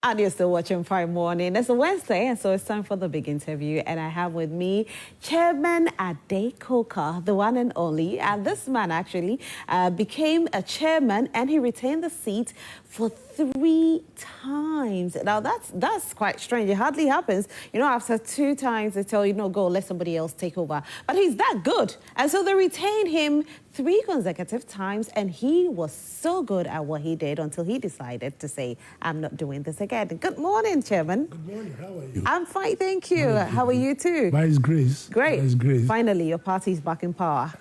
And you're still watching Prime Morning. It's a Wednesday, and so it's time for the big interview. And I have with me Chairman Ade Coker, the one and only. And this man actually became a chairman, and he retained the seat for 3 times. Now, that's quite strange. It hardly happens. You know, after 2 times, they tell you, no, go, let somebody else take over. But he's that good. And so they retained him 3 consecutive times, and he was so good at what he did until he decided to say, I'm not doing this again. Good morning, Chairman. Good morning. How are you? I'm fine, thank you. How are you too? By His grace. Great. By His grace. Finally, your party's back in power.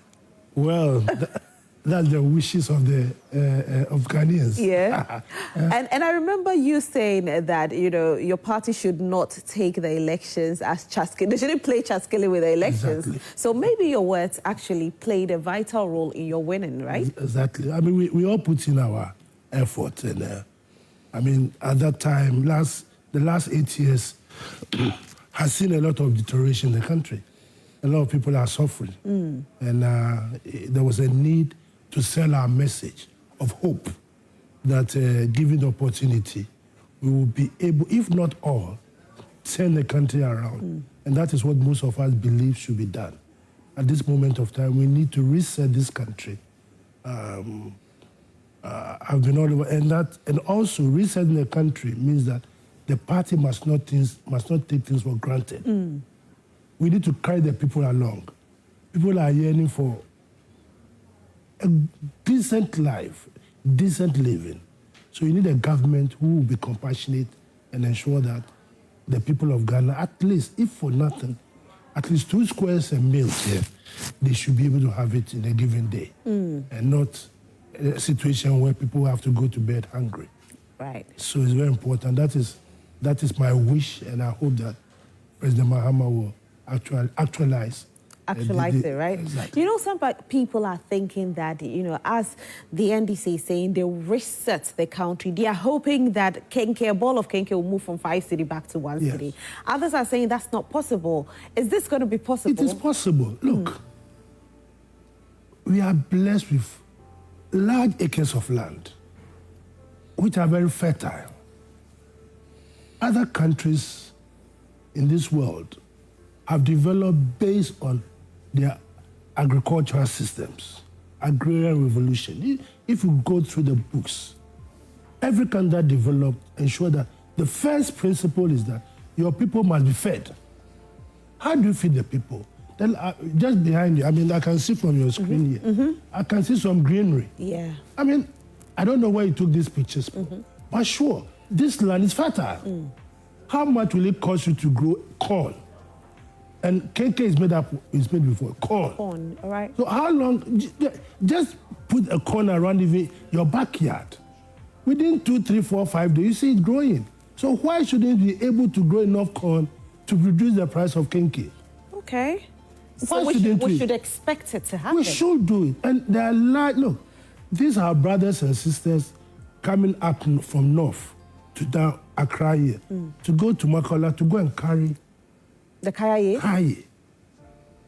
Well, that's the wishes of the of Ghanaians. Yeah. And I remember you saying that, you know, your party should not take the elections as chaskili. They shouldn't play chaskili with the elections. Exactly. So maybe your words actually played a vital role in your winning, right? Exactly. I mean, we all put in our effort. And I mean, at that time, the last 8 years has seen a lot of deterioration in the country. A lot of people are suffering. And there was a need to sell our message of hope that given the opportunity, we will be able, if not all, turn the country around. And that is what most of us believe should be done. At this moment of time, we need to reset this country. I've been all over, and also resetting the country means that the party must not take things for granted. We need to carry the people along. People are yearning for a decent life, decent living. So you need a government who will be compassionate and ensure that the people of Ghana, at least, if for nothing, at least 2 squares and meals here, they should be able to have it in a given day. And not a situation where people have to go to bed hungry. Right. So it's very important. That is my wish, and I hope that President Mahama will actualize it, right? Exactly. You know, some people are thinking that, you know, as the NDC is saying, they reset the country. They are hoping that a ball of Kenke will move from 5 city back to 1 city. Others are saying that's not possible. Is this going to be possible? It is possible. Look, we are blessed with large acres of land, which are very fertile. Other countries in this world have developed based on their agricultural systems, agrarian revolution. If you go through the books, every country that developed ensure that the first principle is that your people must be fed. How do you feed the people? Then just behind you, I mean, I can see from your screen here, I can see some greenery. Yeah. I mean, I don't know where you took these pictures from, but sure, this land is fertile. How much will it cost you to grow corn? And Kenke is made before corn. Corn, all right. So how long? Just put a corn around even your backyard. Within 2, 3, 4, 5 days, you see it growing. So why shouldn't we be able to grow enough corn to reduce the price of Kenke? Okay. Why So shouldn't we should expect it to happen. We should do it. And there are look, these are brothers and sisters coming up from north to down Accra here, to go to Makola to go and carry the Kayaye? Kayaye.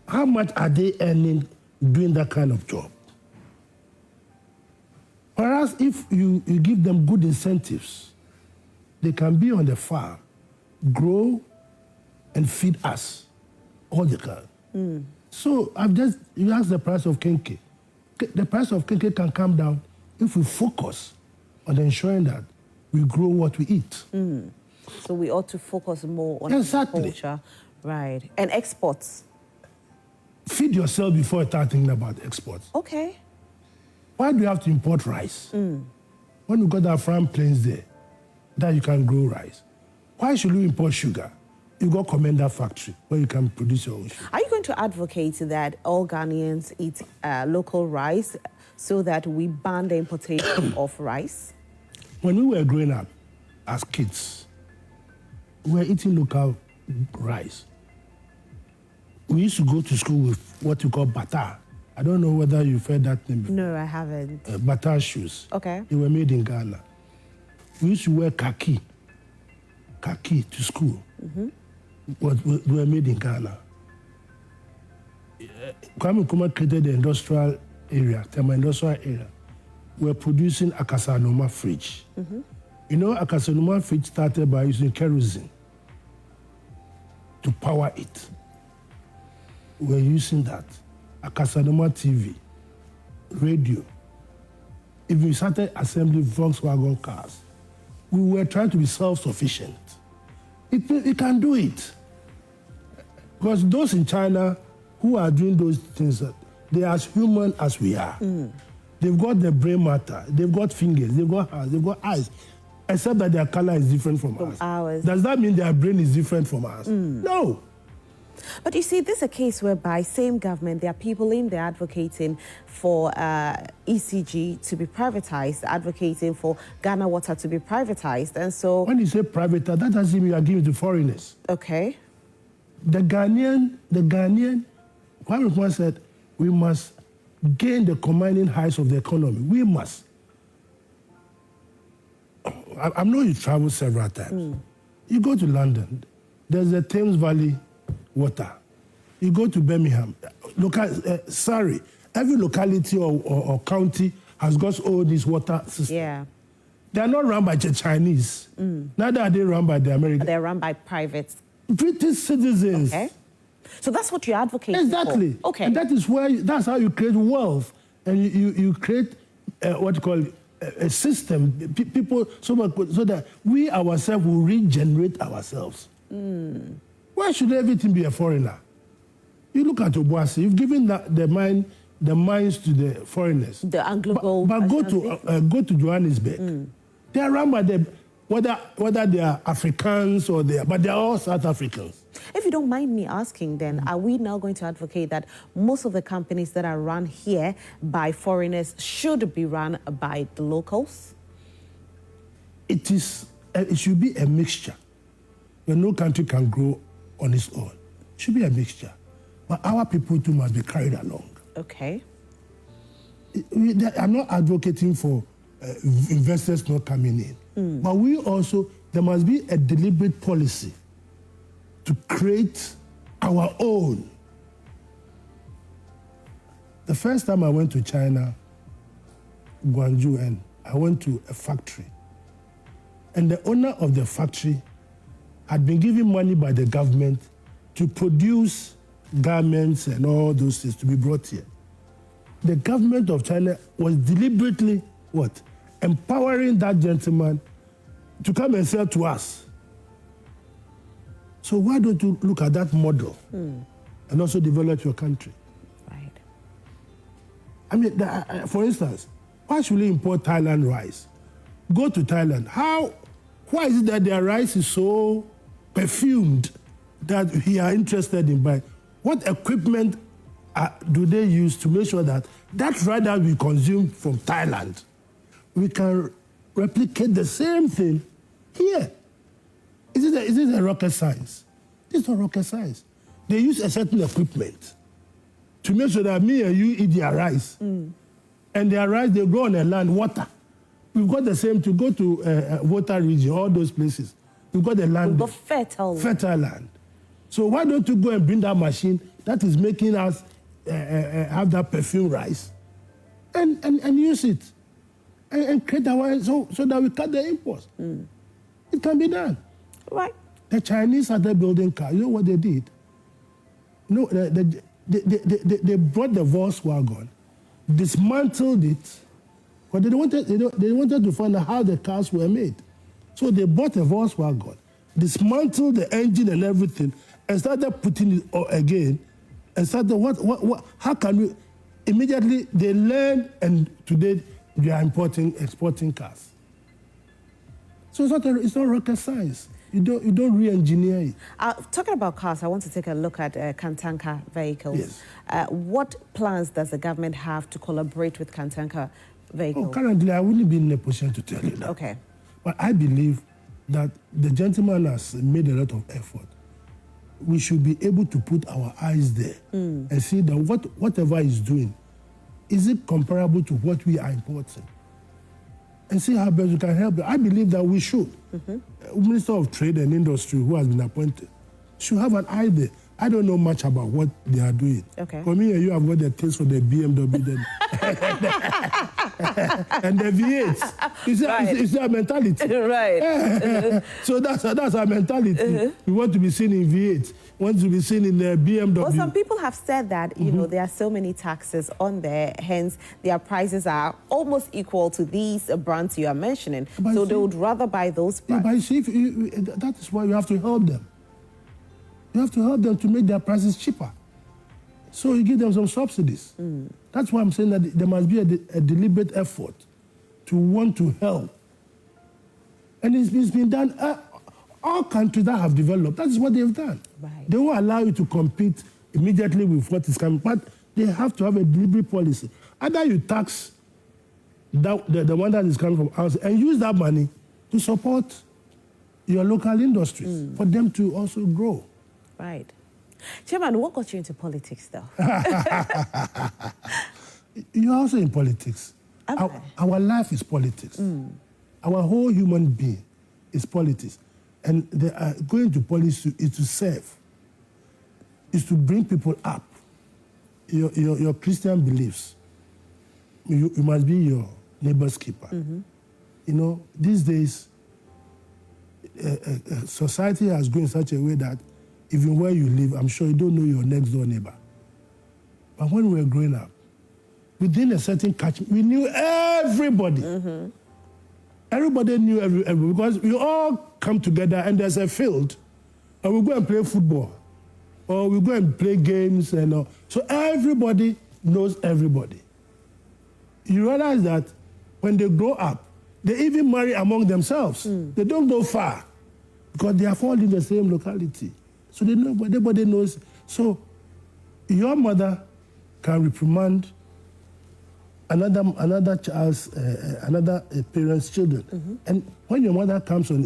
How much are they earning doing that kind of job? Whereas if you give them good incentives, they can be on the farm, grow, and feed us all the time. So you ask the price of Kenke. The price of Kenke can come down if we focus on ensuring that we grow what we eat. So we ought to focus more on Exactly. agriculture. Right. And exports. Feed yourself before you start thinking about exports. Okay. Why do you have to import rice? When you got our farm plains there, that you can grow rice. Why should you import sugar? You got Commander factory where you can produce your own sugar. Are you going to advocate that all Ghanaians eat local rice so that we ban the importation of rice? When we were growing up as kids, we were eating local rice. We used to go to school with what you call bata. I don't know whether you've heard that name before. No, I haven't. Bata shoes. Okay. They were made in Ghana. We used to wear khaki to school. But we were made in Ghana. Kwame Nkrumah created the industrial area, thermal industrial area. We're producing Akasanoma fridge. You know, Akasanuma Fridge started by using kerosene to power it. We're using that. Akasanuma TV, radio. If we started assembling Volkswagen cars, we were trying to be self-sufficient. It can do it. Because those in China who are doing those things, they are as human as we are. They've got the brain matter, they've got fingers, they've got hands, they've got eyes, except that their color is different from us. Ours. Does that mean their brain is different from ours? No. But you see, this is a case whereby same government, there are people in there advocating for ECG to be privatized, advocating for Ghana Water to be privatized. And so... When you say private, that doesn't mean you are giving to foreigners. Okay. The Ghanaian, Kwame Nkrumah said, we must gain the commanding heights of the economy. We must. I know you travel several times. You go to London, there's the Thames Valley water. You go to Birmingham, Surrey, every locality or county has got all this water system. Yeah. They are not run by the Chinese. Neither are they run by the Americans. They're run by private. British citizens. Okay. So that's what you're advocating Exactly. for. Okay. And that's how you create wealth. And you create what you call a system, people, so that we ourselves will regenerate ourselves. Why should everything be a foreigner? You look at Obuasi, you've given the mines to the foreigners. The Anglo. But go to Johannesburg. They are run by whether they are Africans or but they are all South Africans. If you don't mind me asking, then, are we now going to advocate that most of the companies that are run here by foreigners should be run by the locals? It should be a mixture. Where no country can grow on its own. It should be a mixture. But our people too must be carried along. Okay. I'm not advocating for investors not coming in. But there must be a deliberate policy to create our own. The first time I went to China, Guangzhou, and I went to a factory. And the owner of the factory had been given money by the government to produce garments and all those things to be brought here. The government of China was deliberately, empowering that gentleman to come and sell to us. So why don't you look at that model and also develop your country? Right. I mean, for instance, why should we import Thailand rice? Go to Thailand. Why is it that their rice is so perfumed that we are interested in buying? What equipment do they use to make sure that rice that we consume from Thailand, we can replicate the same thing here? Is it a rocket science? It's not rocket science. They use a certain equipment to make sure that me and you eat their rice. And their rice, they grow on a land, water. We've got the same to go to water region, all those places. We've got the land. We've got fertile land. So why don't you go and bring that machine that is making us have that perfume rice and use it and create our so that we cut the imports. It can be done. Right. The Chinese started building cars. You know what they did? No, they brought the Volkswagen, dismantled it, but they wanted to find out how the cars were made. So they bought a Volkswagen, dismantled the engine and everything, and started putting it again, and started how can we? Immediately they learned, and today they are exporting cars. So it's not rocket science. You don't re-engineer it. Talking about cars, I want to take a look at Kantanka vehicles. Yes. What plans does the government have to collaborate with Kantanka vehicles? Currently, I wouldn't be in a position to tell you that. Okay. But I believe that the gentleman has made a lot of effort. We should be able to put our eyes there and see that whatever he's doing, is it comparable to what we are importing? And see how best we can help them. I believe that we should. Minister of Trade and Industry, who has been appointed, should have an eye there. I don't know much about what they are doing. Okay. For me, you have got the taste for the BMW. and the V8. It's our mentality. Right. So that's our mentality. We want to be seen in V8. We want to be seen in BMW. Well, some people have said that, you know, there are so many taxes on there, hence their prices are almost equal to these brands you are mentioning. But so they would rather buy those brands. Yeah, but see, that is why you have to help them. You have to help them to make their prices cheaper. So you give them some subsidies. That's why I'm saying that there must be a deliberate effort to want to help. And it's been done. All countries that have developed, that is what they've done. Right. They won't allow you to compete immediately with what is coming, but they have to have a deliberate policy. Either you tax the one that is coming from outside and use that money to support your local industries for them to also grow. Right. Chairman, what got you into politics, though? You're also in politics. Okay. Our life is politics. Our whole human being is politics. And going to politics is to serve, is to bring people up. Your Christian beliefs, you must be your neighbor's keeper. You know, these days, society has grown in such a way that even where you live, I'm sure you don't know your next door neighbor. But when we were growing up, within a certain catchment, we knew everybody. Everybody knew everybody because we all come together and there's a field, and we go and play football, or we go and play games, and so everybody knows everybody. You realize that when they grow up, they even marry among themselves. They don't go far because they are all in the same locality. So they know, everybody knows. So your mother can reprimand another child's, another parent's children. And when your mother comes on,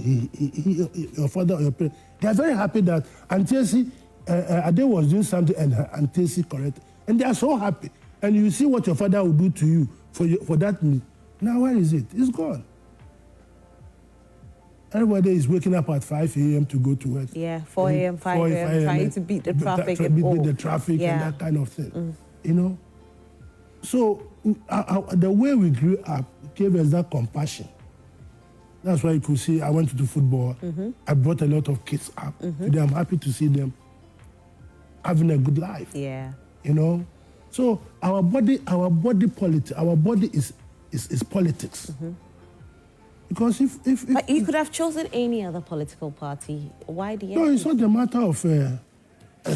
your father or your parent, they are very happy that Auntie Ade was doing something and Auntie correct. And they are so happy. And you see what your father will do to you for that meal. Now, where is it? It's gone. Everybody is waking up at 5 a.m. to go to work. Yeah, 4 a.m., 5 a.m., trying to beat the traffic. Beat the traffic and that kind of thing. You know? So the way we grew up gave us that compassion. That's why you could see I went to do football. I brought a lot of kids up. Today I'm happy to see them having a good life. Yeah. You know? So our body is politics. Because if But you could have chosen any other political party. Why the No, it's not a matter of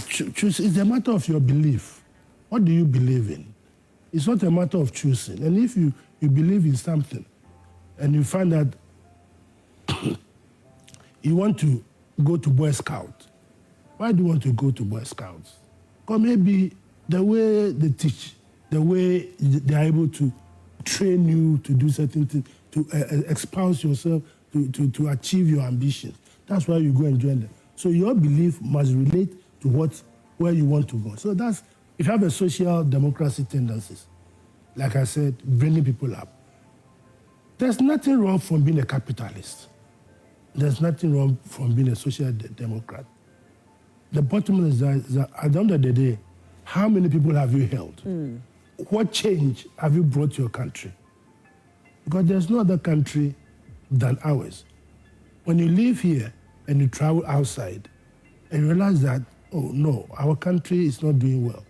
choose. It's a matter of your belief. What do you believe in? It's not a matter of choosing. And if you believe in something and you find that you want to go to Boy Scout, why do you want to go to Boy Scouts? Because maybe the way they teach, the way they are able to train you to do certain things, to espouse yourself, to achieve your ambitions. That's why you go and join them. So your belief must relate to where you want to go. So that's, if you have a social democracy tendencies, like I said, bringing people up, there's nothing wrong from being a capitalist. There's nothing wrong from being a social democrat. The bottom line is that at the end of the day, how many people have you helped? What change have you brought to your country? Because there's no other country than ours. When you live here and you travel outside and you realize that, oh no, our country is not doing well.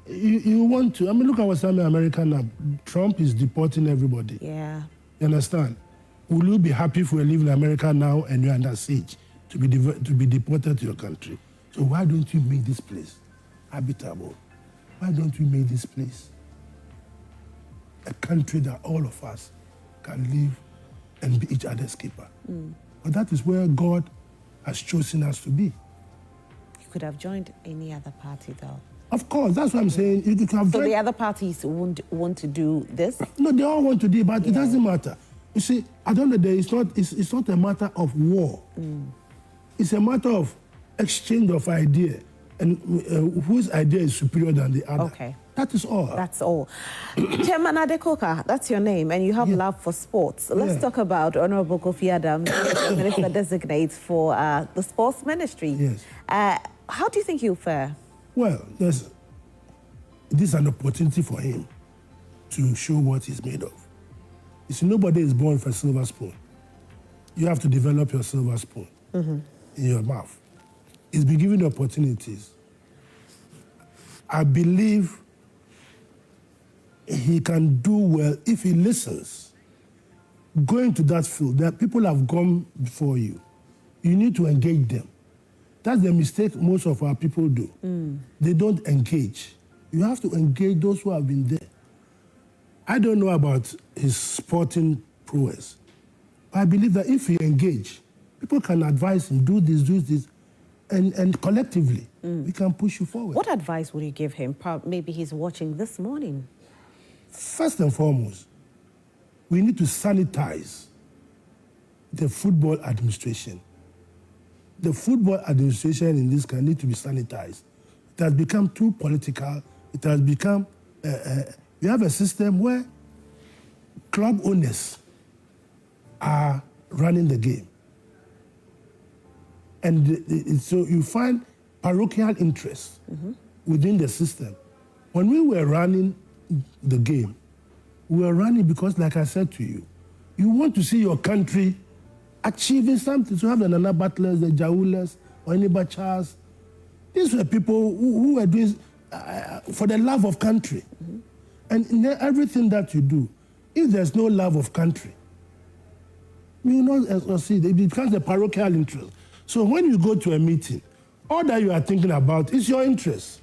You want to, I mean, look at what's happening in America now. Trump is deporting everybody. Yeah. You understand? Will you be happy if we live in America now and you're under siege to be deported to your country? So why don't you make this place habitable? Why don't we make this place a country that all of us can live and be each other's keeper? But that is where God has chosen us to be. You could have joined any other party, though. Of course, that's what I'm saying. You could have So the other parties won't want to do this? No, they all want to do it, but it doesn't matter. You see, at the end of the day, it's not a matter of war. It's a matter of exchange of idea and whose idea is superior than the other. Okay. That is all. That's all. Chairman Ade Coker, that's your name, and you have love for sports. Let's talk about Honorable Kofi Adams, the Minister Designate for the Sports Ministry. Yes. How do you think he'll fare? Well, this is an opportunity for him to show what he's made of. You see, nobody is born with a silver spoon. You have to develop your silver spoon in your mouth. He's been given opportunities. I believe he can do well if he listens. Going to that field, that people have gone before you. You need to engage them. That's the mistake most of our people do. They don't engage. You have to engage those who have been there. I don't know about his sporting prowess. I believe that if he engage, people can advise him, do this, and collectively, we can push you forward. What advice would you give him? Maybe he's watching this morning. First and foremost, we need to sanitize the football administration. The football administration in this country needs to be sanitized. It has become too political. It has become, we have a system where club owners are running the game. And so you find parochial interest within the system. When we were running the game, we were running because, like I said to you, you want to see your country achieving something. So you have the Nana Butlers, the Jaulas, or any Bachars. These were people who were doing for the love of country. And in everything that you do, if there's no love of country, you will not succeed. It becomes a parochial interest. So when you go to a meeting, all that you are thinking about is your interest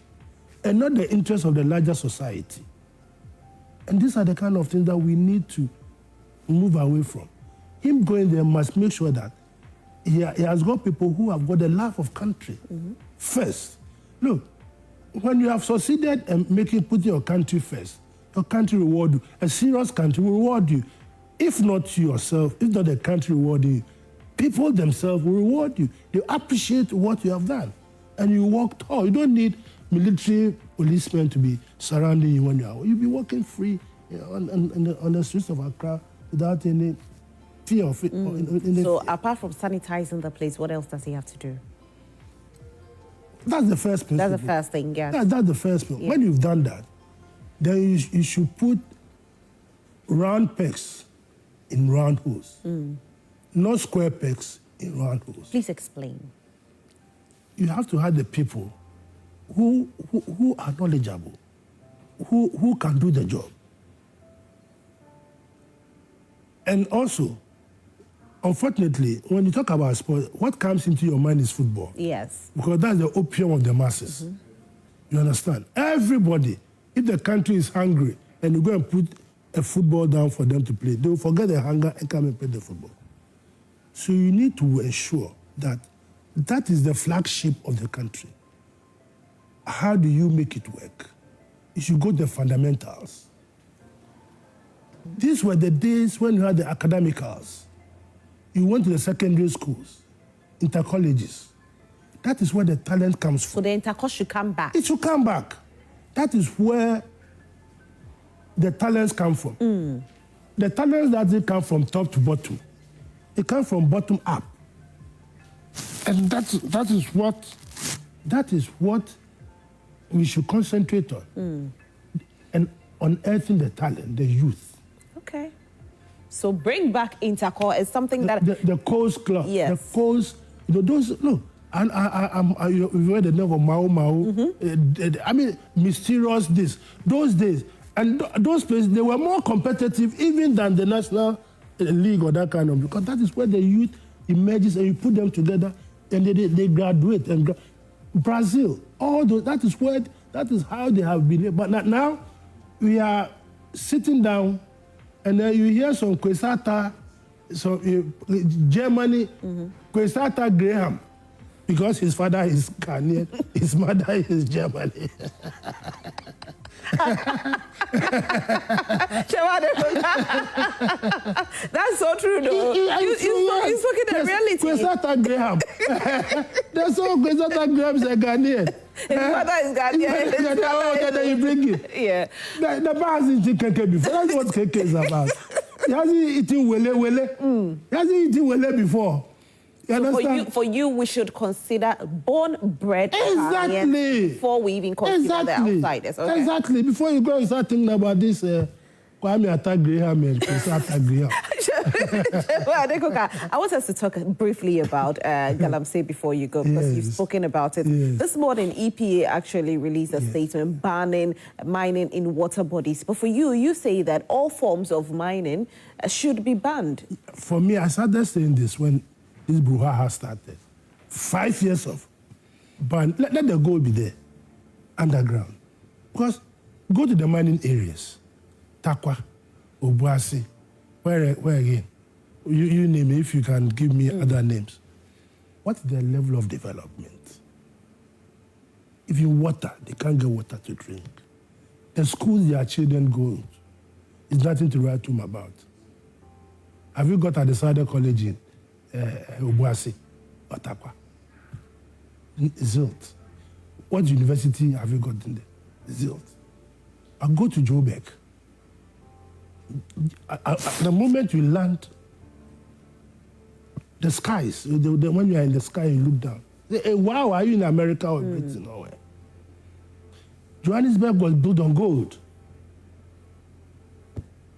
and not the interest of the larger society. And these are the kind of things that we need to move away from. Him going there must make sure that he has got people who have got the love of country first. Look, when you have succeeded in putting your country first, your country reward you. A serious country will reward you. If not you yourself, if not the country rewarding you, people themselves will reward you. They appreciate what you have done. And you walk tall. You don't need military policemen to be surrounding you when you are. You'll be walking free on the streets of Accra without any fear of it. So apart from sanitizing the place, what else does he have to do? That's the first principle. That's the first thing, yeah. That's the first thing. Yeah. When you've done that, then you should put round pegs in round holes. Not square pegs in round holes. Please explain. You have to have the people who are knowledgeable, who can do the job. And also, unfortunately, when you talk about sport, what comes into your mind is football. Yes. Because that's the opium of the masses. You understand? Everybody, if the country is hungry and you go and put a football down for them to play, they will forget their hunger and come and play the football. So you need to ensure that that is the flagship of the country. How do you make it work? You should go to the fundamentals. These were the days when you had the academicals. You went to the secondary schools, intercolleges. That is where the talent comes from. So the intercourse should come back. It should come back. That is where the talents come from. The talents doesn't come from top to bottom. It comes from bottom up. And that is what we should concentrate on. And unearthing the talent, the youth. Okay. So bring back intercourse is something that... The Coast Club. Yes. The Coast, those, look, you've heard the name of Mao Mao. I mean, mysterious this. Those days, and those places, they were more competitive even than the National League or that kind of, because that is where the youth emerges and you put them together and they graduate. And Brazil, all those, that is how they have been. But now, we are sitting down and then you hear some Quesata, Germany, Quesata Graham, because his father is Ghanaian, his mother is Germany. That's so true, though. He's looking at reality. Quesata Graham. That's all Quesata Graham is a Ghanaian. His mother is Ghanaian. Then you bring it. Yeah. The bar hasn't eaten keke before. That's what keke is about. He hasn't eaten wele. He hasn't eaten wele before. So for you, we should consider born-bred exactly before we even consider the outsiders. Okay. Exactly. Before you go and start thinking about this Kwame attack Graham and Chris attack Graham. Well, Ade Coker, I want us to talk briefly about Galamsey before you go, because you've spoken about it. Yes. This morning, EPA actually released a statement banning mining in water bodies. But for you, you say that all forms of mining should be banned. For me, I started saying this when this brouhaha started. 5 years of ban. Let the gold be there, underground. Because go to the mining areas, Takwa, Obuasi, where again? You name it, if you can give me other names. What is the level of development? If you water, they can't get water to drink. The schools their children go to is nothing to write home about. Have you got at the Sada College in Obuasi or Takwa? Zilt. What university have you got in there? Zilt. I go to Joburg. The moment you land, the skies, when you are in the sky, you look down. Hey, wow, are you in America or Britain or where? Johannesburg was built on gold.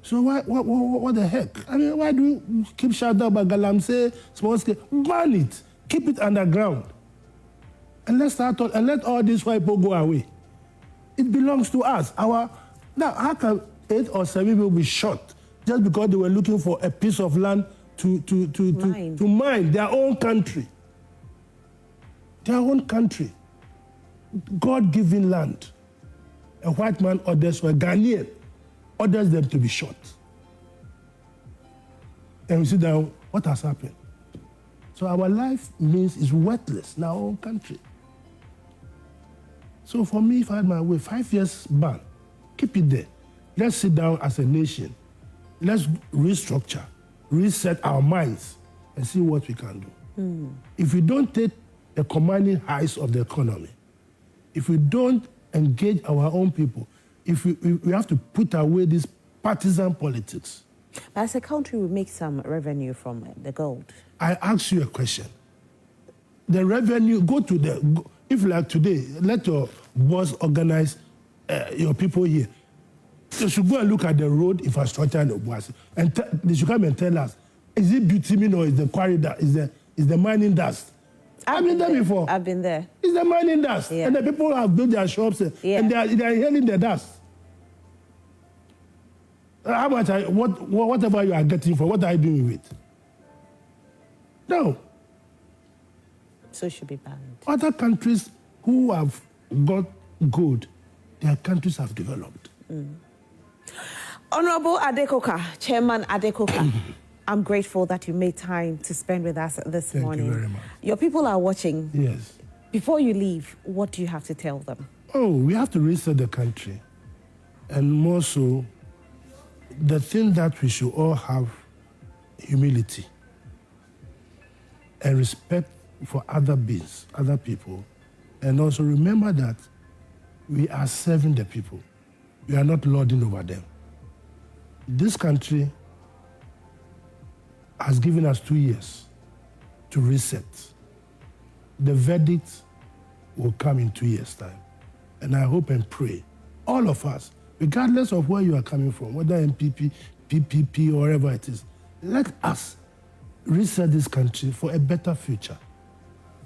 So what the heck? I mean, why do you keep shouting about Galamsey, small scale? Ban it. Keep it underground. And let all these white people go away. It belongs to us. Now, how can 8 or 7 people be shot just because they were looking for a piece of land to mine their own country? Their own country. God-given land. A white man orders, or a Ghanaian orders them to be shot. And we see now what has happened. So our life means is worthless in our own country. So for me, if I had my way, 5 years ban, keep it there. Let's sit down as a nation. Let's restructure, reset our minds, and see what we can do. If we don't take the commanding heights of the economy, if we don't engage our own people, if we have to put away this partisan politics. But as a country, we make some revenue from the gold. I ask you a question. The revenue, if like today, let your boss organize your people here. They should go and look at the road infrastructure in Obuasi. And they should come and tell us, is it bitumen or is the quarry is the mining dust? I've been there before. I've been there. It's the mining dust. Yeah. And the people have built their shops and they are inhaling the dust. How much, whatever you are getting for, what are you doing with it? No. So it should be banned. Other countries who have got gold, their countries have developed. Honorable Ade Coker, Chairman Ade Coker, I'm grateful that you made time to spend with us this morning. Thank you very much. Your people are watching. Yes. Before you leave, what do you have to tell them? Oh, we have to reset the country. And more so, the thing that we should all have humility and respect for other beings, other people. And also remember that we are serving the people. We are not lording over them. This country has given us 2 years to reset. The verdict will come in 2 years' time. And I hope and pray, all of us, regardless of where you are coming from, whether MPP, PPP, or wherever it is, let us reset this country for a better future.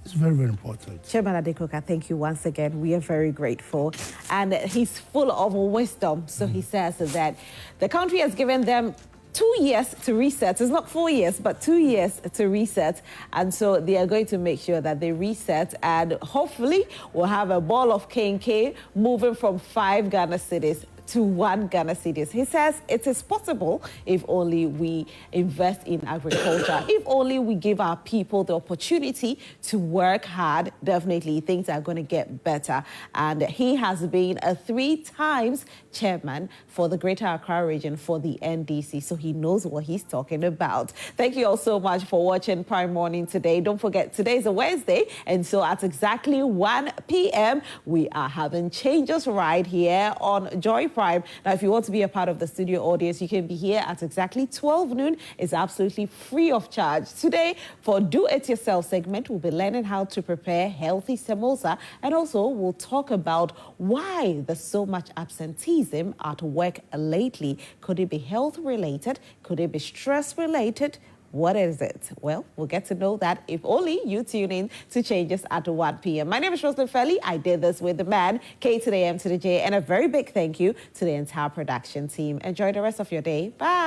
It's very, very important. Chairman Ade Coker, thank you once again. We are very grateful. And he's full of wisdom. So he says that the country has given them 2 years to reset. It's not 4 years, but 2 years to reset. And so they are going to make sure that they reset. And hopefully we'll have a ball of K&K moving from 5 Ghana cedis to 1 Ghana cedis. He says it is possible if only we invest in agriculture, if only we give our people the opportunity to work hard. Definitely things are going to get better. And he has been a 3 times chairman for the Greater Accra region for the NDC, so he knows what he's talking about. Thank you all so much for watching Prime Morning today. Don't forget, today's a Wednesday, and so at exactly 1 p.m. we are having changes right here on Joy Prime. Now, if you want to be a part of the studio audience, you can be here at exactly 12 noon. It's absolutely free of charge. Today, for Do It Yourself segment, we'll be learning how to prepare healthy samosa, and also we'll talk about why there's so much absenteeism at work lately. Could it be health related? Could it be stress related? What is it? Well, we'll get to know that if only you tune in to Changes at 1 p.m. My name is Roslyn Felly. I did this with the man, K to the M to the J, and a very big thank you to the entire production team. Enjoy the rest of your day. Bye.